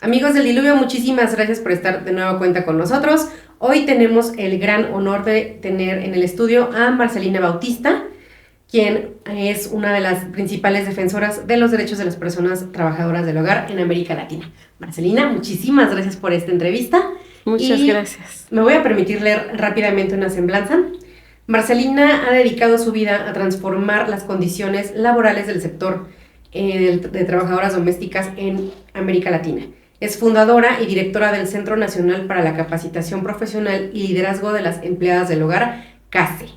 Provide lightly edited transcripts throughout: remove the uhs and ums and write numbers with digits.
Amigos del Diluvio, muchísimas gracias por estar de nuevo cuenta con nosotros. Hoy tenemos el gran honor de tener en el estudio a Marcelina Bautista, quien es una de las principales defensoras de los derechos de las personas trabajadoras del hogar en América Latina. Marcelina, muchísimas gracias por esta entrevista. Muchas gracias. Me voy a permitir leer rápidamente una semblanza. Marcelina ha dedicado su vida a transformar las condiciones laborales del sector de trabajadoras domésticas en América Latina. Es fundadora y directora del Centro Nacional para la Capacitación Profesional y Liderazgo de las Empleadas del Hogar, CASE.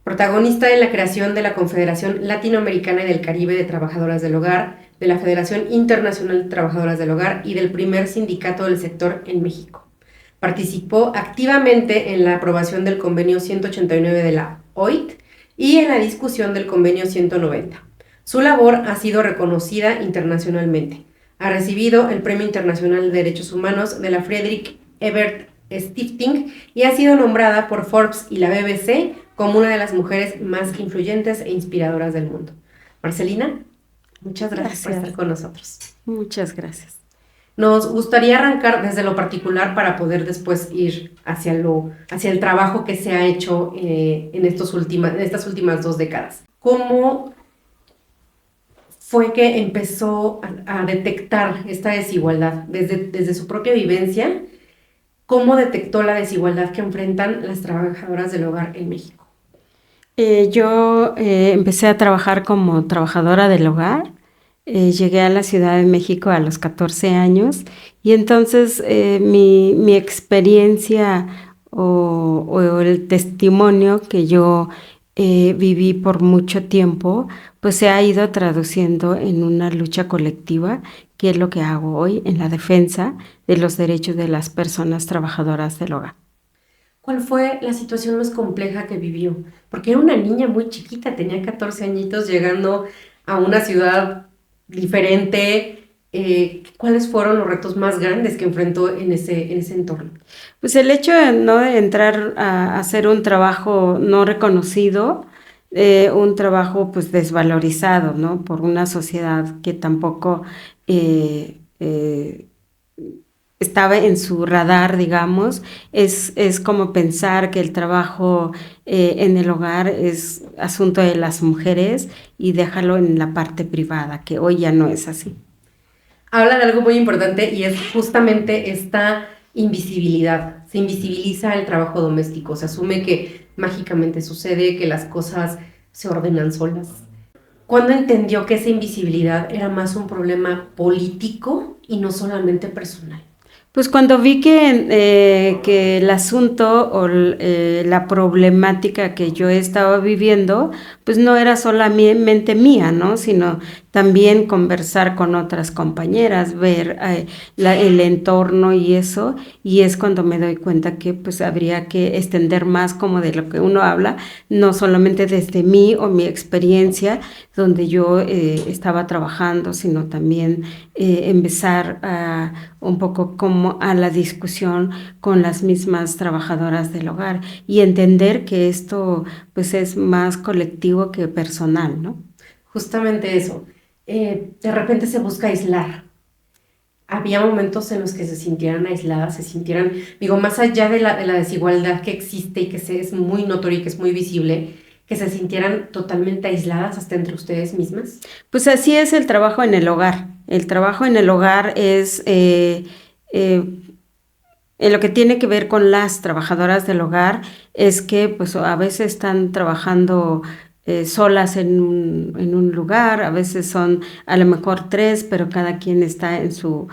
Protagonista en la creación de la Confederación Latinoamericana y del Caribe de Trabajadoras del Hogar, de la Federación Internacional de Trabajadoras del Hogar y del primer sindicato del sector en México. Participó activamente en la aprobación del Convenio 189 de la OIT y en la discusión del Convenio 190. Su labor ha sido reconocida internacionalmente. Ha recibido el Premio Internacional de Derechos Humanos de la Friedrich Ebert Stiftung y ha sido nombrada por Forbes y la BBC como una de las mujeres más influyentes e inspiradoras del mundo. Marcelina, muchas gracias por estar con nosotros. Muchas gracias. Nos gustaría arrancar desde lo particular para poder después ir hacia el trabajo que se ha hecho en estas últimas 2 décadas. ¿Cómo fue que empezó a detectar esta desigualdad desde su propia vivencia? ¿Cómo detectó la desigualdad que enfrentan las trabajadoras del hogar en México? Yo empecé a trabajar como trabajadora del hogar. Llegué a la Ciudad de México a los 14 años y entonces mi experiencia o el testimonio que yo viví por mucho tiempo, pues se ha ido traduciendo en una lucha colectiva, que es lo que hago hoy en la defensa de los derechos de las personas trabajadoras del hogar. ¿Cuál fue la situación más compleja que vivió? Porque era una niña muy chiquita, tenía 14 añitos llegando a una ciudad diferente. ¿Cuáles fueron los retos más grandes que enfrentó en ese entorno? Pues el hecho de entrar a hacer un trabajo no reconocido, un trabajo pues desvalorizado, ¿no? Por una sociedad que tampoco estaba en su radar, digamos, es como pensar que el trabajo en el hogar es asunto de las mujeres y déjalo en la parte privada, que hoy ya no es así. Habla de algo muy importante y es justamente esta invisibilidad. Se invisibiliza el trabajo doméstico, se asume que mágicamente sucede, que las cosas se ordenan solas. ¿Cuándo entendió que esa invisibilidad era más un problema político y no solamente personal? Pues cuando vi que el asunto o la problemática que yo estaba viviendo, pues no era solamente mía, ¿no? Sino también conversar con otras compañeras, ver el entorno y eso, y es cuando me doy cuenta que pues habría que extender más como de lo que uno habla, no solamente desde mí o mi experiencia, donde yo estaba trabajando, sino también empezar a un poco como a la discusión con las mismas trabajadoras del hogar y entender que esto pues es más colectivo que personal, ¿no? Justamente eso. De repente se busca aislar. Había momentos en los que se sintieran aisladas, más allá de la desigualdad que existe y que es muy notoria y que es muy visible, que se sintieran totalmente aisladas hasta entre ustedes mismas. Pues así es el trabajo en el hogar. El trabajo en el hogar es en lo que tiene que ver con las trabajadoras del hogar, es que pues a veces están trabajando solas en un lugar, a veces son a lo mejor 3, pero cada quien está en su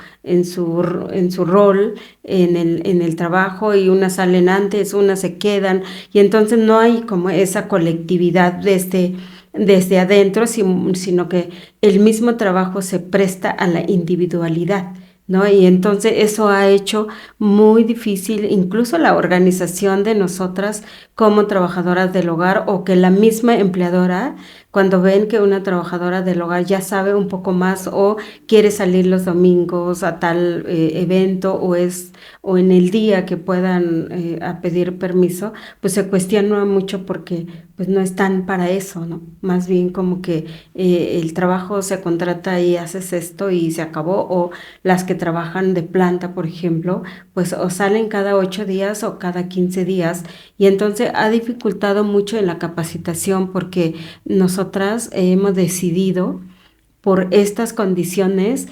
rol en el trabajo y unas salen antes, unas se quedan y entonces no hay como esa colectividad desde adentro, sino que el mismo trabajo se presta a la individualidad, ¿no? Y entonces eso ha hecho muy difícil incluso la organización de nosotras como trabajadoras del hogar o que la misma empleadora, cuando ven que una trabajadora del hogar ya sabe un poco más o quiere salir los domingos a tal evento o en el día que puedan a pedir permiso, pues se cuestiona mucho porque pues no están para eso, ¿no? Más bien como que el trabajo se contrata y haces esto y se acabó, o las que trabajan de planta, por ejemplo, pues o salen cada 8 días o cada 15 días, y entonces ha dificultado mucho en la capacitación porque nosotras hemos decidido por estas condiciones,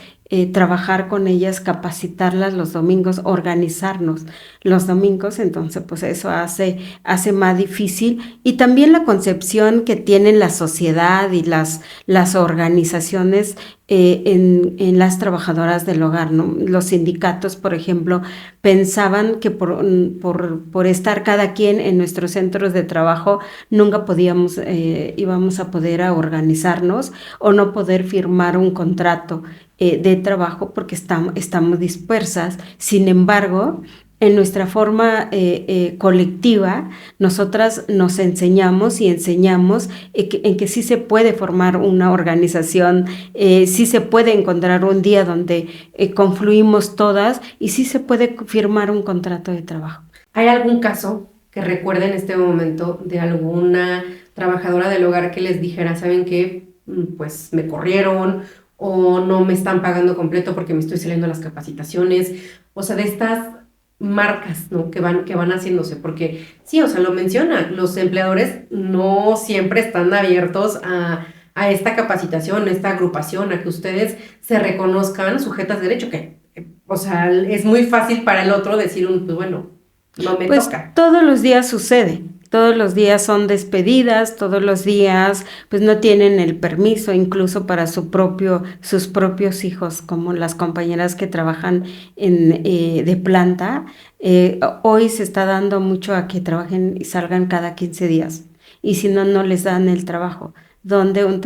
trabajar con ellas, capacitarlas los domingos, organizarnos los domingos, entonces pues eso hace más difícil, y también la concepción que tienen la sociedad y las organizaciones en las trabajadoras del hogar, ¿no? Los sindicatos, por ejemplo, pensaban que por estar cada quien en nuestros centros de trabajo nunca íbamos a poder organizarnos o no poder firmar un contrato de trabajo porque estamos dispersas. Sin embargo, en nuestra forma colectiva, nosotras nos enseñamos y enseñamos en que sí se puede formar una organización, sí se puede encontrar un día donde confluimos todas y sí se puede firmar un contrato de trabajo. ¿Hay algún caso que recuerde en este momento de alguna trabajadora del hogar que les dijera, saben qué, pues me corrieron o no me están pagando completo porque me estoy saliendo a las capacitaciones? O sea, de estas marcas, ¿no? que van haciéndose, porque sí, o sea, lo menciona, los empleadores no siempre están abiertos a esta capacitación, a esta agrupación, a que ustedes se reconozcan sujetas de derecho, que, o sea, es muy fácil para el otro decir, pues bueno, no me Pues toca. todos los días sucede. Todos los días son despedidas, todos los días pues no tienen el permiso incluso para sus propios hijos, como las compañeras que trabajan de planta. Hoy se está dando mucho a que trabajen y salgan cada 15 días, y si no, no les dan el trabajo. Donde un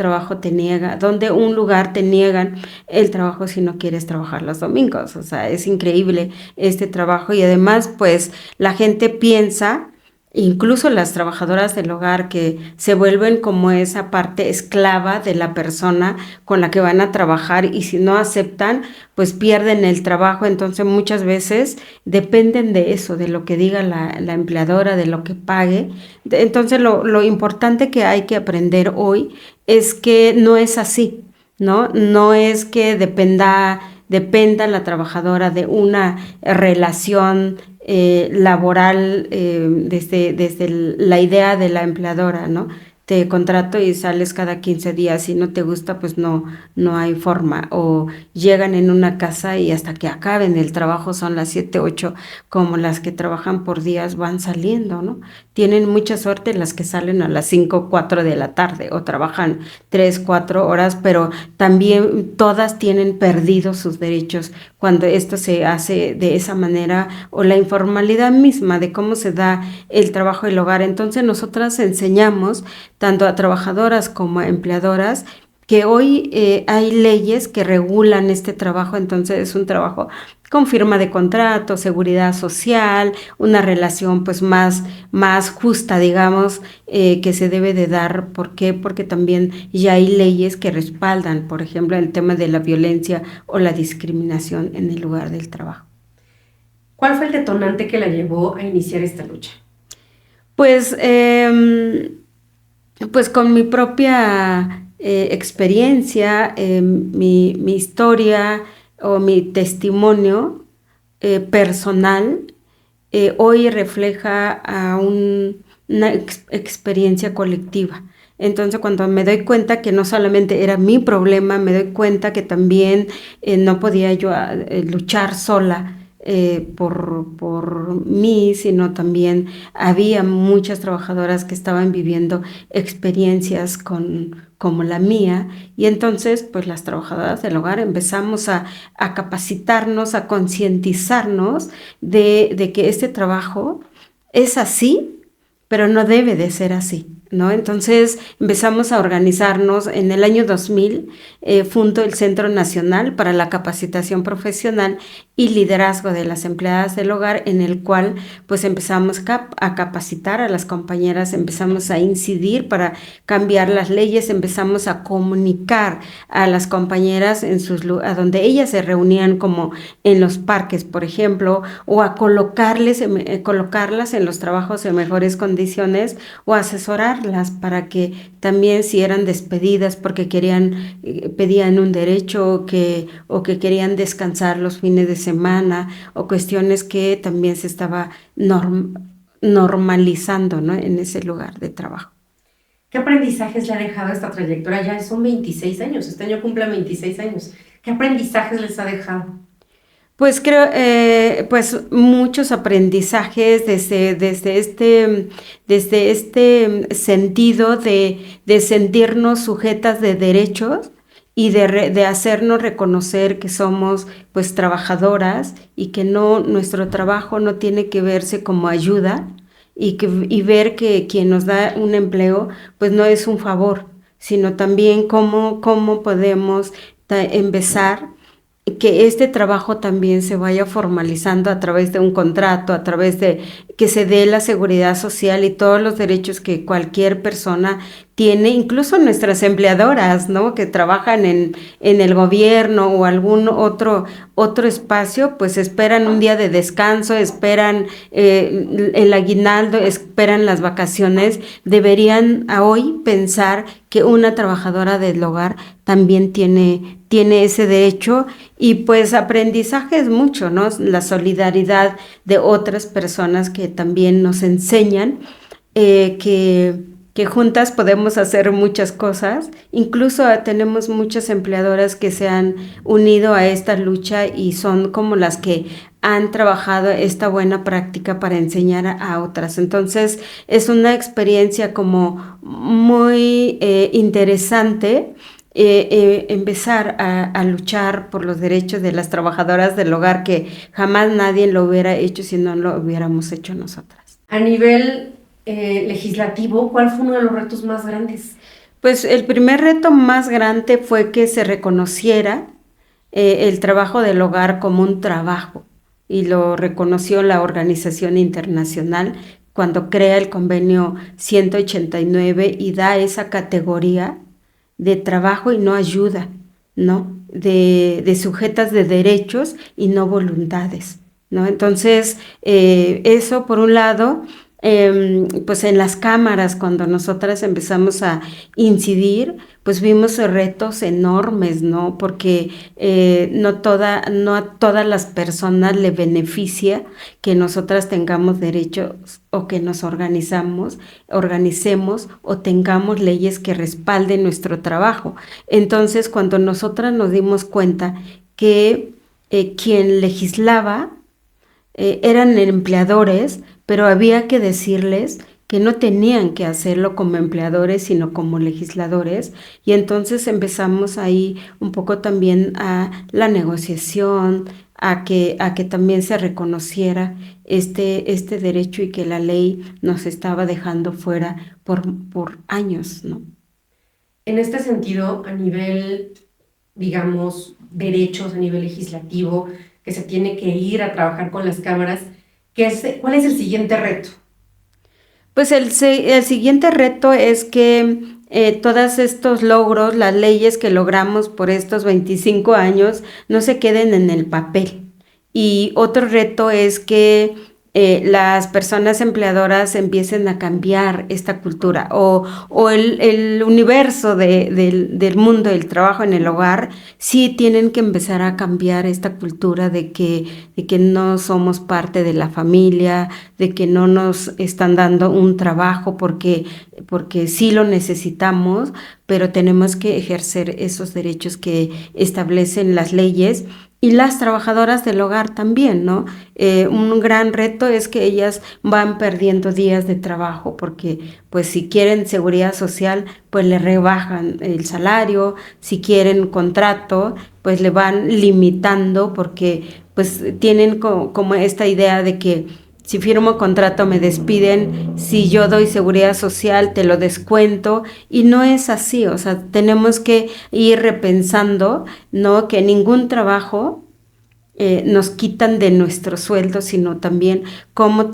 lugar te niegan el trabajo si no quieres trabajar los domingos. O sea, es increíble este trabajo, y además pues la gente piensa, incluso las trabajadoras del hogar, que se vuelven como esa parte esclava de la persona con la que van a trabajar, y si no aceptan, pues pierden el trabajo. Entonces muchas veces dependen de eso, de lo que diga la empleadora, de lo que pague. Entonces lo importante que hay que aprender hoy es que no es así, ¿no? No es que dependa la trabajadora de una relación laboral, desde la idea de la empleadora, ¿no? Te contrato y sales cada 15 días, si no te gusta, pues no hay forma. O llegan en una casa y hasta que acaben el trabajo son las 7, 8, como las que trabajan por días van saliendo, ¿no? Tienen mucha suerte las que salen a las 5, 4 de la tarde o trabajan 3, 4 horas, pero también todas tienen perdidos sus derechos cuando esto se hace de esa manera, o la informalidad misma de cómo se da el trabajo del hogar. Entonces nosotras enseñamos tanto a trabajadoras como a empleadoras que hoy hay leyes que regulan este trabajo. Entonces es un trabajo con firma de contrato, seguridad social, una relación pues más justa, digamos, que se debe de dar. ¿Por qué? Porque también ya hay leyes que respaldan, por ejemplo, el tema de la violencia o la discriminación en el lugar del trabajo. ¿Cuál fue el detonante que la llevó a iniciar esta lucha? Pues con mi propia experiencia, mi historia o mi testimonio personal hoy refleja a una experiencia colectiva. Entonces, cuando me doy cuenta que no solamente era mi problema, me doy cuenta que también no podía yo luchar sola por mí, sino también había muchas trabajadoras que estaban viviendo experiencias como la mía, y entonces pues las trabajadoras del hogar empezamos a capacitarnos, a concientizarnos de que este trabajo es así, pero no debe de ser así, ¿no? Entonces empezamos a organizarnos. En el año 2000 fundó el Centro Nacional para la Capacitación Profesional y Liderazgo de las Empleadas del Hogar, en el cual pues empezamos a capacitar a las compañeras, empezamos a incidir para cambiar las leyes, empezamos a comunicar a las compañeras a donde ellas se reunían, como en los parques, por ejemplo, o a colocarlas en los trabajos en mejores condiciones, o asesorar apoyarlas para que también si eran despedidas porque pedían un derecho o que querían descansar los fines de semana o cuestiones que también se estaba normalizando, ¿no? En ese lugar de trabajo. ¿Qué aprendizajes le ha dejado esta trayectoria? Ya son 26 años, este año cumple 26 años. ¿Qué aprendizajes les ha dejado? Pues creo, pues muchos aprendizajes desde este sentido de sentirnos sujetas de derechos y de hacernos reconocer que somos pues trabajadoras y que no, nuestro trabajo no tiene que verse como ayuda y ver que quien nos da un empleo pues no es un favor, sino también cómo podemos empezar que este trabajo también se vaya formalizando a través de un contrato, a través de que se dé la seguridad social y todos los derechos que cualquier persona tiene, incluso nuestras empleadoras, ¿no? Que trabajan en el gobierno o algún otro espacio, pues esperan un día de descanso, esperan el aguinaldo, esperan las vacaciones. Deberían a hoy pensar que una trabajadora del hogar también tiene ese derecho y pues aprendizaje es mucho, ¿no? La solidaridad de otras personas que también nos enseñan que juntas podemos hacer muchas cosas. Incluso tenemos muchas empleadoras que se han unido a esta lucha y son como las que han trabajado esta buena práctica para enseñar a otras. Entonces es una experiencia como muy interesante. Empezar a luchar por los derechos de las trabajadoras del hogar, que jamás nadie lo hubiera hecho si no lo hubiéramos hecho nosotras. A nivel legislativo, ¿cuál fue uno de los retos más grandes? Pues el primer reto más grande fue que se reconociera el trabajo del hogar como un trabajo y lo reconoció la Organización Internacional cuando crea el convenio 189 y da esa categoría de trabajo y no ayuda, ¿no? De sujetas de derechos y no voluntades, ¿no? Entonces, eso por un lado, pues en las cámaras, cuando nosotras empezamos a incidir, pues vimos retos enormes, ¿no? Porque no a todas las personas le beneficia que nosotras tengamos derechos o que nos organicemos o tengamos leyes que respalden nuestro trabajo. Entonces, cuando nosotras nos dimos cuenta que quien legislaba eran empleadores, pero había que decirles que no tenían que hacerlo como empleadores, sino como legisladores, y entonces empezamos ahí un poco también a la negociación, a que también se reconociera este derecho y que la ley nos estaba dejando fuera por años, ¿no? En este sentido, a nivel, digamos, derechos, a nivel legislativo, que se tiene que ir a trabajar con las cámaras, ¿cuál es el siguiente reto? Pues el siguiente reto es que todos estos logros, las leyes que logramos por estos 25 años, no se queden en el papel. Y otro reto es que las personas empleadoras empiecen a cambiar esta cultura o el universo del mundo del trabajo en el hogar, sí tienen que empezar a cambiar esta cultura de que no somos parte de la familia, de que no nos están dando un trabajo porque sí lo necesitamos, pero tenemos que ejercer esos derechos que establecen las leyes. Y las trabajadoras del hogar también, ¿no? Un gran reto es que ellas van perdiendo días de trabajo porque, pues, si quieren seguridad social, pues le rebajan el salario, si quieren contrato, pues le van limitando porque, pues, tienen como esta idea de que si firmo contrato me despiden, si yo doy seguridad social te lo descuento y no es así, o sea, tenemos que ir repensando, ¿no? Que ningún trabajo nos quitan de nuestro sueldo, sino también cómo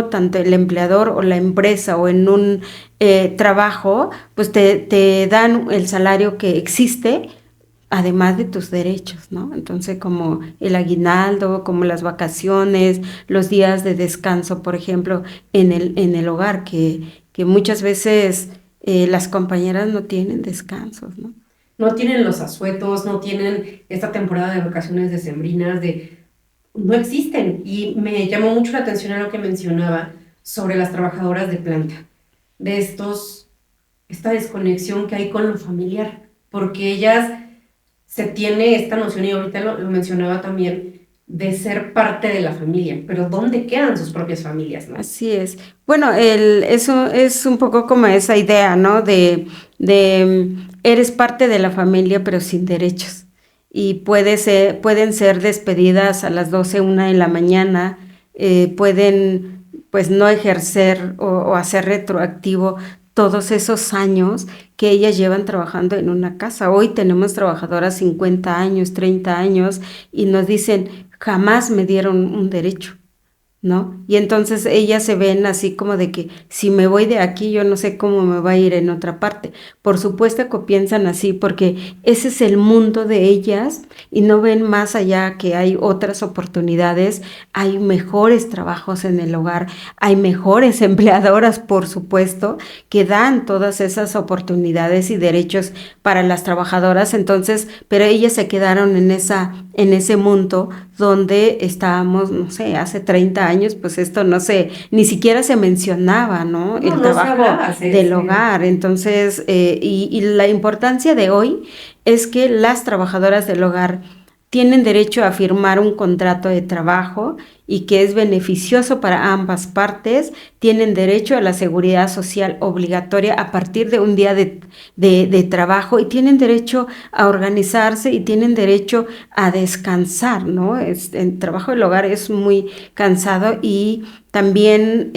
tanto el empleador o la empresa o en un trabajo, pues te dan el salario que existe, además de tus derechos, ¿no? Entonces, como el aguinaldo, como las vacaciones, los días de descanso, por ejemplo, en el hogar, que que muchas veces las compañeras no tienen descansos, ¿no? No tienen los asuetos, no tienen esta temporada de vacaciones decembrinas, no existen. Y me llamó mucho la atención a lo que mencionaba sobre las trabajadoras de planta, de esta desconexión que hay con lo familiar, porque ellas se tiene esta noción, y ahorita lo mencionaba también, de ser parte de la familia, pero ¿dónde quedan sus propias familias, no? Así es. Bueno, eso es un poco como esa idea, ¿no? Eres parte de la familia, pero sin derechos. Y pueden ser despedidas a las 12, 1 de la mañana, pueden pues no ejercer o hacer retroactivo todos esos años que ellas llevan trabajando en una casa. Hoy tenemos trabajadoras 50 años, 30 años y nos dicen, jamás me dieron un derecho, ¿no? Y entonces ellas se ven así como de que si me voy de aquí, yo no sé cómo me va a ir en otra parte. Por supuesto que piensan así porque ese es el mundo de ellas y no ven más allá que hay otras oportunidades, hay mejores trabajos en el hogar, hay mejores empleadoras, por supuesto, que dan todas esas oportunidades y derechos para las trabajadoras. Entonces, pero ellas se quedaron en ese mundo donde estábamos, no sé, hace 30 años, pues esto no sé, ni siquiera se mencionaba, ¿no? El No se trabajo hablaba, del hogar. Entonces, y la importancia de hoy es que las trabajadoras del hogar tienen derecho a firmar un contrato de trabajo y que es beneficioso para ambas partes, tienen derecho a la seguridad social obligatoria a partir de un día de trabajo y tienen derecho a organizarse y tienen derecho a descansar, ¿no? El trabajo del hogar es muy cansado y también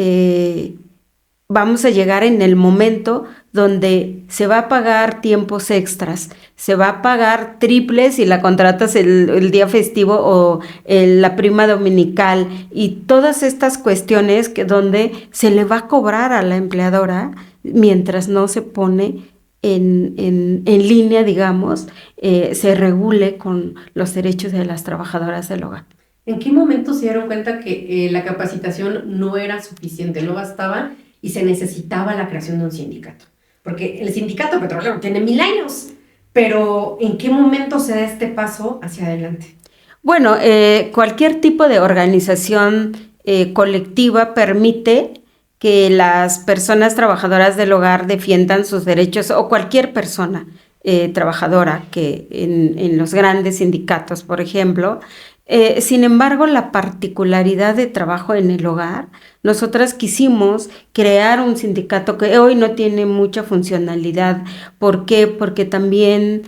vamos a llegar en el momento donde se va a pagar tiempos extras, se va a pagar triples si la contratas el día festivo o la prima dominical y todas estas cuestiones donde se le va a cobrar a la empleadora mientras no se pone en línea, digamos, se regule con los derechos de las trabajadoras del hogar. ¿En qué momento se dieron cuenta que la capacitación no era suficiente, no bastaba y se necesitaba la creación de un sindicato? Porque el sindicato petrolero tiene 1000 años, pero ¿en qué momento se da este paso hacia adelante? Bueno, cualquier tipo de organización colectiva permite que las personas trabajadoras del hogar defiendan sus derechos o cualquier persona trabajadora que en los grandes sindicatos, por ejemplo. Sin embargo, la particularidad de trabajo en el hogar, nosotras quisimos crear un sindicato que hoy no tiene mucha funcionalidad. ¿Por qué? Porque también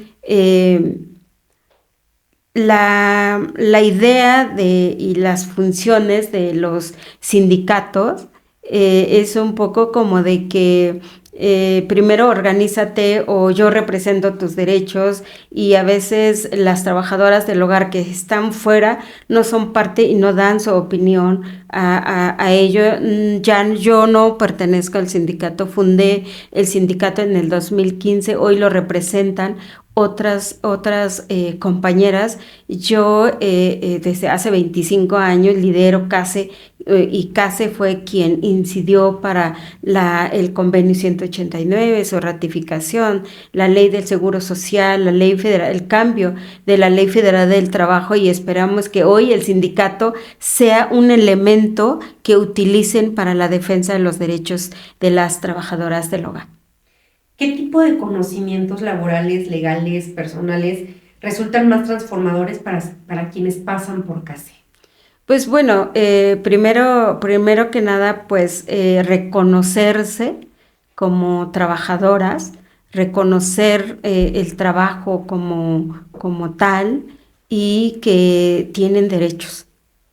la idea y las funciones de los sindicatos es un poco como de que primero organízate o yo represento tus derechos y a veces las trabajadoras del hogar que están fuera no son parte y no dan su opinión a ello. Ya yo no pertenezco al sindicato, fundé el sindicato en el 2015, hoy lo representan otras compañeras. Yo desde hace 25 años lidero CASE y CASE fue quien incidió para el convenio 189, su ratificación, la ley del seguro social, la ley federal, el cambio de la ley federal del trabajo y esperamos que hoy el sindicato sea un elemento que utilicen para la defensa de los derechos de las trabajadoras del hogar. ¿Qué tipo de conocimientos laborales, legales, personales resultan más transformadores para quienes pasan por CASE? Pues bueno, primero que nada, pues reconocerse como trabajadoras, reconocer el trabajo como tal y que tienen derechos,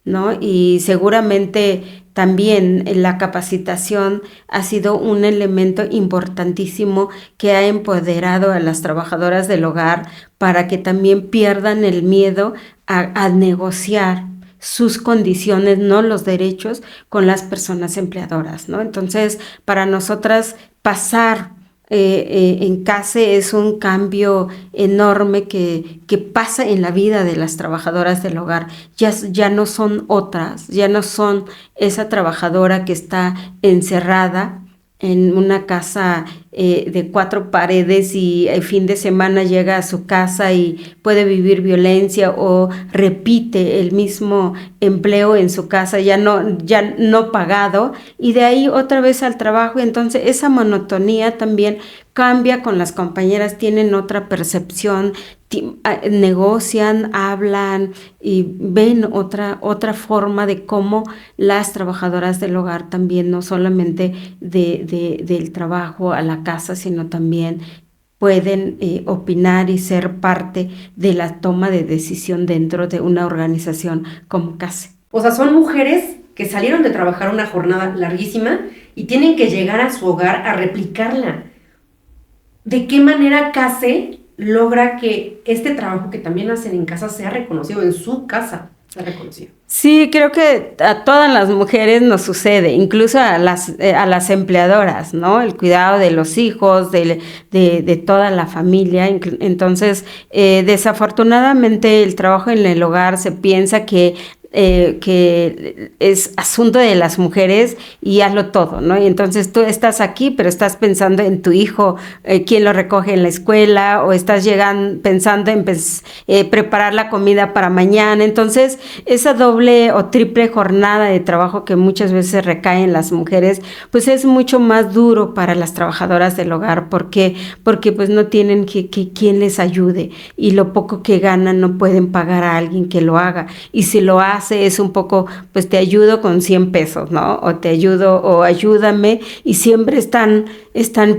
¿no? Y seguramente también la capacitación ha sido un elemento importantísimo que ha empoderado a las trabajadoras del hogar para que también pierdan el miedo a negociar sus condiciones, no los derechos, con las personas empleadoras, ¿no? Entonces, para nosotras pasar en CASE es un cambio enorme que pasa en la vida de las trabajadoras del hogar. Ya no son otras, ya no son esa trabajadora que está encerrada en una casa de 4 paredes y el fin de semana llega a su casa y puede vivir violencia o repite el mismo empleo en su casa ya no pagado y de ahí otra vez al trabajo. Entonces esa monotonía también cambia con las compañeras, tienen otra percepción, negocian, hablan y ven otra forma de cómo las trabajadoras del hogar también, no solamente del trabajo a la casa, sino también pueden opinar y ser parte de la toma de decisión dentro de una organización como CASE. O sea, son mujeres que salieron de trabajar una jornada larguísima y tienen que llegar a su hogar a replicarla. ¿De qué manera CASE logra que este trabajo que también hacen en casa sea reconocido, en su casa sea reconocido? Sí, creo que a todas las mujeres nos sucede, incluso a las empleadoras, ¿no? El cuidado de los hijos, de toda la familia. Entonces, desafortunadamente el trabajo en el hogar se piensa que es asunto de las mujeres y hazlo todo, ¿no? Y entonces tú estás aquí, pero estás pensando en tu hijo, quién lo recoge en la escuela, o estás pensando en preparar la comida para mañana. Entonces, esa doble o triple jornada de trabajo que muchas veces recae en las mujeres, pues es mucho más duro para las trabajadoras del hogar. ¿Por qué? Porque pues no tienen quien les ayude y lo poco que ganan no pueden pagar a alguien que lo haga. Y si lo hace es un poco, pues te ayudo con 100 pesos, ¿no? O te ayudo o ayúdame, y siempre están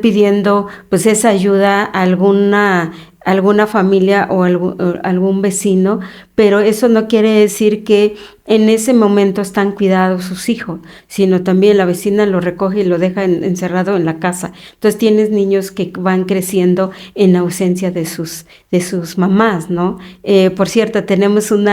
pidiendo pues esa ayuda a alguna familia o algún vecino, pero eso no quiere decir que en ese momento están cuidados sus hijos, sino también la vecina lo recoge y lo deja encerrado en la casa. Entonces tienes niños que van creciendo en ausencia de sus mamás, ¿no? Por cierto, tenemos un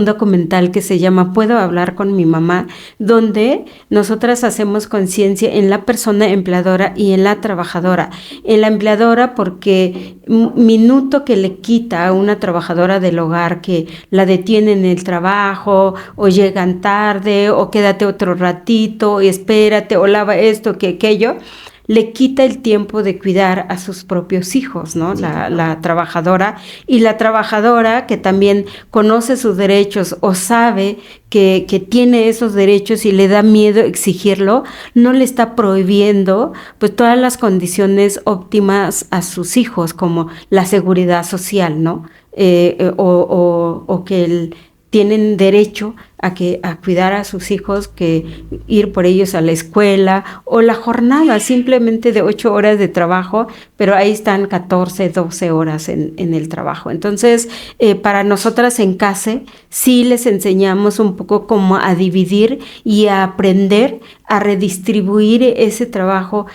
documental que se llama ¿Puedo hablar con mi mamá?, donde nosotras hacemos conciencia en la persona empleadora y en la trabajadora. En la empleadora, porque minuto que le quita a una trabajadora del hogar, que la detienen en el trabajo o llegan tarde o quédate otro ratito y espérate o lava esto que aquello, le quita el tiempo de cuidar a sus propios hijos, ¿no? Sí. La trabajadora, y la trabajadora que también conoce sus derechos o sabe que tiene esos derechos y le da miedo exigirlo, no le está prohibiendo pues todas las condiciones óptimas a sus hijos, como la seguridad social, ¿no? O que tienen derecho a cuidar a sus hijos, que ir por ellos a la escuela, o la jornada simplemente de 8 horas de trabajo, pero ahí están 14, 12 horas en el trabajo. Entonces, para nosotras en CASE sí les enseñamos un poco cómo a dividir y a aprender a redistribuir ese trabajo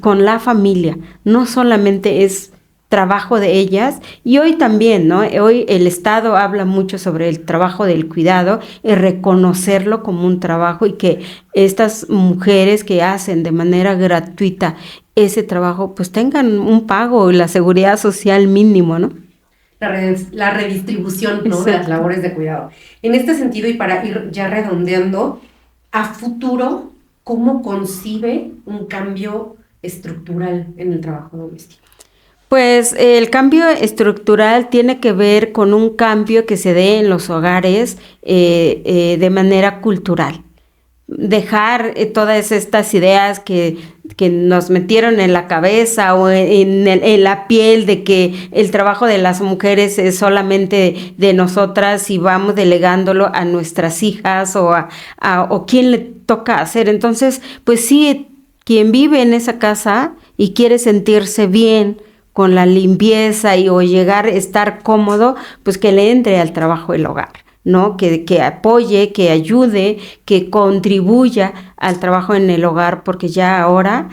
con la familia. No solamente es trabajo de ellas, y hoy también, ¿no? Hoy el Estado habla mucho sobre el trabajo del cuidado y reconocerlo como un trabajo, y que estas mujeres que hacen de manera gratuita ese trabajo pues tengan un pago y la seguridad social mínimo, ¿no? La redistribución, ¿no?, de las labores de cuidado. En este sentido, y para ir ya redondeando, a futuro, ¿cómo concibe un cambio estructural en el trabajo doméstico? Pues el cambio estructural tiene que ver con un cambio que se dé en los hogares de manera cultural. Dejar todas estas ideas que nos metieron en la cabeza o en la piel, de que el trabajo de las mujeres es solamente de nosotras y vamos delegándolo a nuestras hijas o quién le toca hacer. Entonces, pues sí, quien vive en esa casa y quiere sentirse bien con la limpieza o llegar a estar cómodo, pues que le entre al trabajo del hogar, ¿no? Que apoye, que ayude, que contribuya al trabajo en el hogar, porque ya ahora,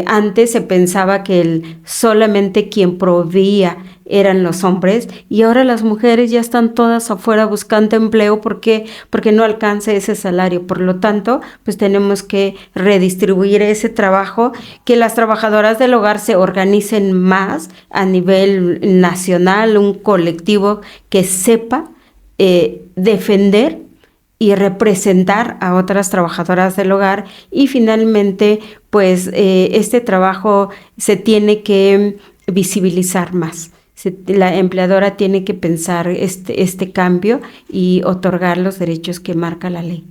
antes se pensaba que solamente quien proveía eran los hombres, y ahora las mujeres ya están todas afuera buscando empleo porque no alcanza ese salario. Por lo tanto, pues tenemos que redistribuir ese trabajo, que las trabajadoras del hogar se organicen más a nivel nacional, un colectivo que sepa defender y representar a otras trabajadoras del hogar, y finalmente pues este trabajo se tiene que visibilizar más. La empleadora tiene que pensar este cambio y otorgar los derechos que marca la ley.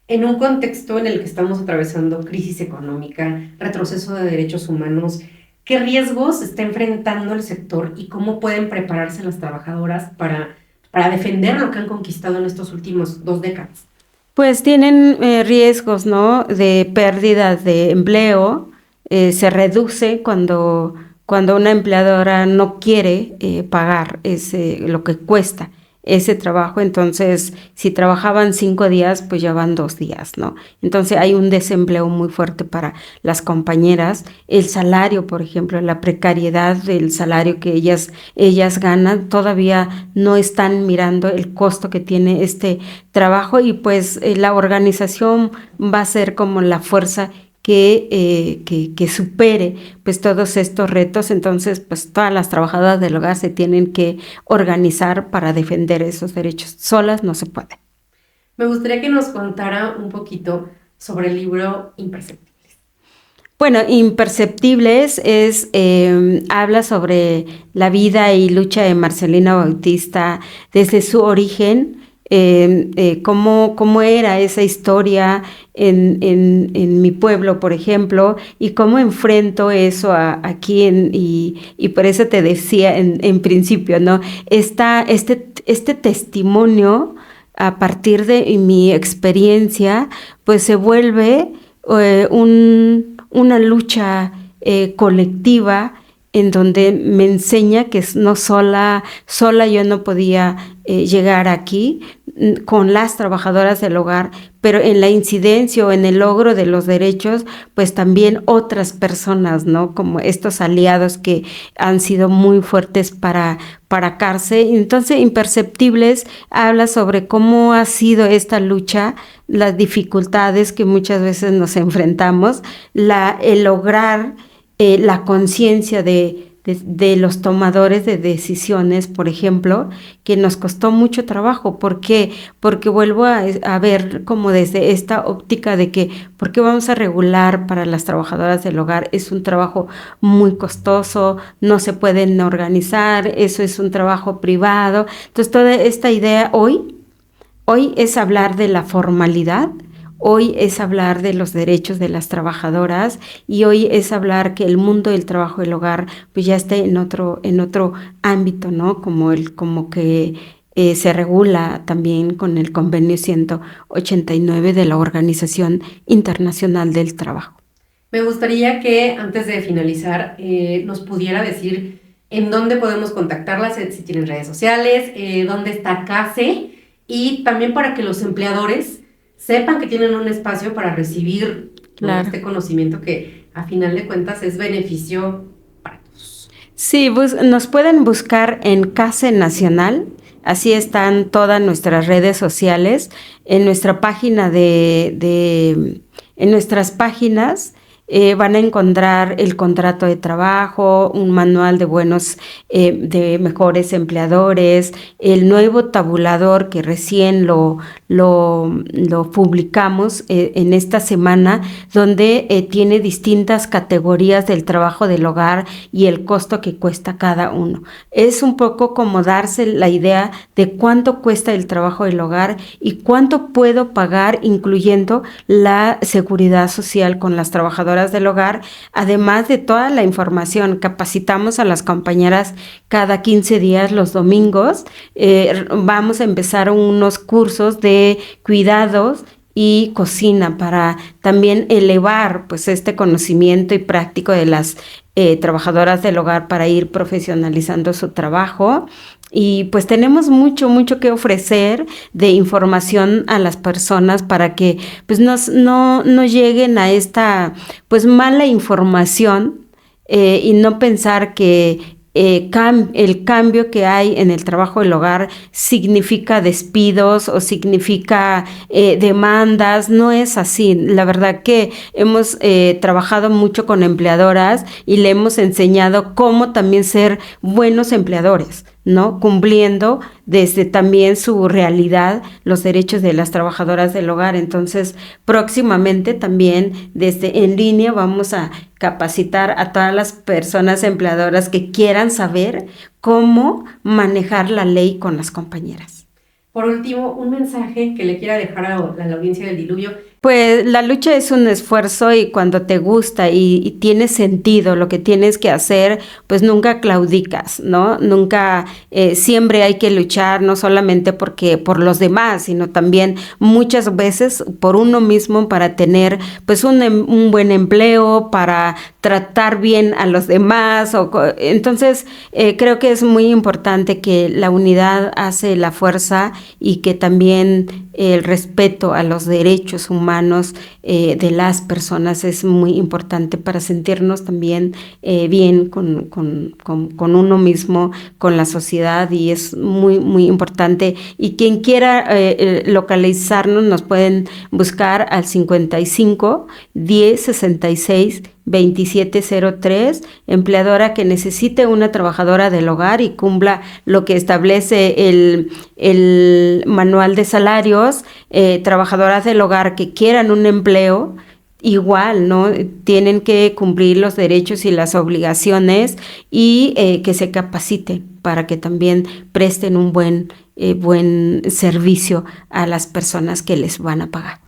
En un contexto en el que estamos atravesando crisis económica, retroceso de derechos humanos, ¿qué riesgos está enfrentando el sector y cómo pueden prepararse las trabajadoras para defender lo que han conquistado en estos últimos 2 décadas? Pues tienen riesgos, ¿no? De pérdidas de empleo. Se reduce cuando una empleadora no quiere pagar lo que cuesta ese trabajo. Entonces, si trabajaban 5 días, pues ya van 2 días, ¿no? Entonces hay un desempleo muy fuerte para las compañeras. El salario, por ejemplo, la precariedad del salario que ellas ganan, todavía no están mirando el costo que tiene este trabajo, y pues la organización va a ser como la fuerza que supere pues todos estos retos. Entonces pues todas las trabajadoras del hogar se tienen que organizar para defender esos derechos. Solas no se puede. Me gustaría que nos contara un poquito sobre el libro Imperceptibles. Bueno, Imperceptibles habla sobre la vida y lucha de Marcelina Bautista desde su origen, cómo era esa historia en mi pueblo, por ejemplo, y cómo enfrento eso aquí, y por eso te decía en principio, ¿no? Este testimonio, a partir de mi experiencia, pues se vuelve una lucha colectiva, en donde me enseña que no sola yo no podía llegar aquí con las trabajadoras del hogar, pero en la incidencia o en el logro de los derechos, pues también otras personas, ¿no? Como estos aliados que han sido muy fuertes para cárcel. Entonces, Imperceptibles habla sobre cómo ha sido esta lucha, las dificultades que muchas veces nos enfrentamos, el lograr la conciencia de los tomadores de decisiones, por ejemplo, que nos costó mucho trabajo. ¿Por qué? Porque vuelvo a ver como desde esta óptica de que, ¿por qué vamos a regular para las trabajadoras del hogar? Es un trabajo muy costoso, no se pueden organizar, eso es un trabajo privado. Entonces, toda esta idea hoy es hablar de la formalidad. Hoy es hablar de los derechos de las trabajadoras, y hoy es hablar que el mundo del trabajo del hogar pues ya esté en otro ámbito, ¿no? Como que se regula también con el convenio 189 de la Organización Internacional del Trabajo. Me gustaría que antes de finalizar nos pudiera decir en dónde podemos contactarlas, si tienen redes sociales, dónde está CASE, y también para que los empleadores sepan que tienen un espacio para recibir este conocimiento que a final de cuentas es beneficio para todos. Sí, nos pueden buscar en CASE Nacional, así están todas nuestras redes sociales, en nuestra página en nuestras páginas. Van a encontrar el contrato de trabajo, un manual de mejores empleadores, el nuevo tabulador que recién lo publicamos en esta semana, donde tiene distintas categorías del trabajo del hogar y el costo que cuesta cada uno. Es un poco como darse la idea de cuánto cuesta el trabajo del hogar y cuánto puedo pagar, incluyendo la seguridad social con las trabajadoras del hogar, además de toda la información. Capacitamos a las compañeras cada 15 días los domingos. Vamos a empezar unos cursos de cuidados y cocina para también elevar pues este conocimiento y práctico de las trabajadoras del hogar para ir profesionalizando su trabajo. Y pues tenemos mucho que ofrecer de información a las personas para que pues no lleguen a esta pues mala información, y no pensar que el cambio que hay en el trabajo del hogar significa despidos o significa demandas. No es así. La verdad que hemos trabajado mucho con empleadoras y le hemos enseñado cómo también ser buenos empleadores, ¿no? Cumpliendo desde también su realidad los derechos de las trabajadoras del hogar. Entonces, próximamente también desde en línea vamos a capacitar a todas las personas empleadoras que quieran saber cómo manejar la ley con las compañeras. Por último, un mensaje que le quiera dejar a la audiencia del Diluvio. Pues la lucha es un esfuerzo y cuando te gusta y tiene sentido lo que tienes que hacer, pues nunca claudicas, ¿no? Nunca, siempre hay que luchar, no solamente porque por los demás, sino también muchas veces por uno mismo para tener pues un buen empleo, para tratar bien a los demás. Entonces, creo que es muy importante que la unidad hace la fuerza y que también el respeto a los derechos humanos de las personas es muy importante para sentirnos también bien con uno mismo, con la sociedad, y es muy, muy importante. Y quien quiera localizarnos, nos pueden buscar al 55 10 66 2703, empleadora que necesite una trabajadora del hogar y cumpla lo que establece el manual de salarios, trabajadoras del hogar que quieran un empleo. Igual, ¿no? Tienen que cumplir los derechos y las obligaciones y que se capaciten para que también presten un buen servicio a las personas que les van a pagar.